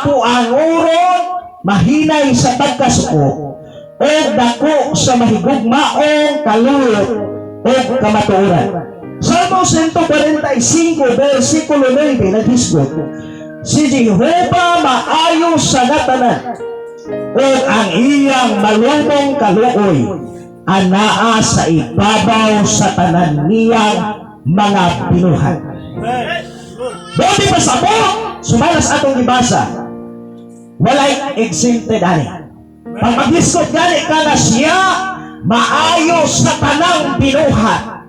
ako ang urong mahinay sa pagkasuko o dako sa mahigugmaong kaluyot o kamatuoran. Salmo 145 versikulo 9 naghisgot, si Jehova maayo sa gatanan o ang iyang malumong kaluoy anaa sa ibabaw sa tanan niyang mga binuhat. Dodi pasabot sumalas atong ibasa, walay exempted ani. Pag maghisgot gani ka na siya maayo sa tanang binuhat.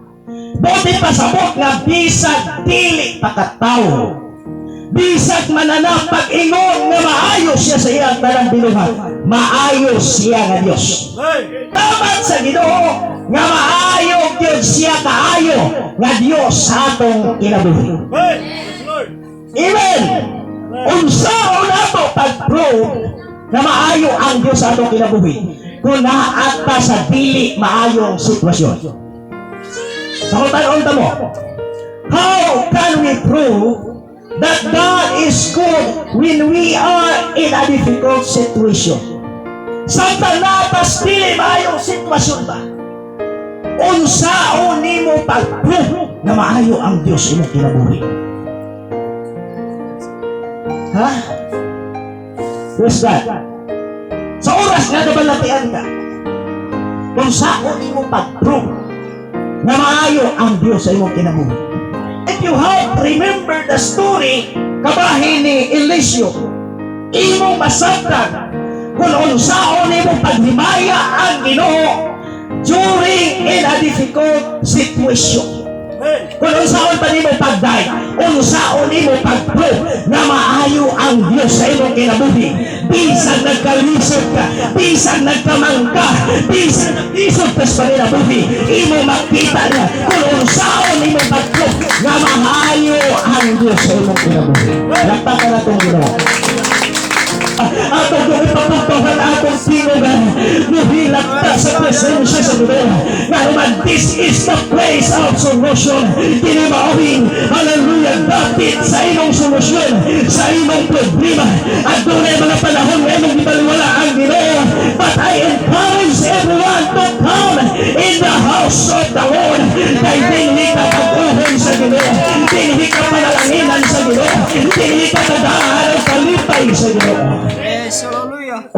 Dodi pasabot nga bisag dili pakatawo, bisag mananap pag-ingon nga maayo siya sa iyang tanang binuhat, maayo siya nga Dios. Dapat sa Ginoo nga maayo gyud siya kaayo nga Dios sa atong kinabuhi. Amen. Unsaon nato pag-prove na maayo ang Dios sa atong kinabuhi kung naata sa dili maayong sitwasyon? Pakutan-on ta mo, how can we prove that God is good when we are in a difficult situation? Samtang natas dili maayong sitwasyon ba? Unsaon nimo pag-prove na maayo ang Dios imong kinabuhi? Ha? Where's that? Sa oras nga nabalatian ka, unsaon nimo pag-prove na maayo ang Dios sa imong kinabuhi? If you have remembered the story kabahin ni Eliseo, imong masabtan kung unsaon imong paghimaya ang Ginoo during in a difficult situation. Kung unsaon pa nimo pagday, unsaon nimo pag-prove na maayo ang Dios sa imong kinabuhi. Bisag nagkalisod ka, bisag nagkamangka, bisag naglisod ka sa kinabuhi, imo makita na kung unsaon nimo pag-prove na maayo ang Dios sa imong kinabuhi. Laktakan na itong Ginoo. Atong kung ipapagpahan atong sinugan, nuhilak ta sa presensya sa Ginoo. Nga naman, this is the place of solution. Tinimaawing, hallelujah, dapit sa imong solusyon, sa imong problema. At doon ay mga panahon na imong ibaliwala ang Ginoo. But I encourage everyone to come in the house of the Lord. Dahil dinhi ka pag-uhon sa Ginoo, dinhi ka panalanginan sa Ginoo, dinhi ka kadaan ang kalipay sa Ginoo. Yes, hallelujah.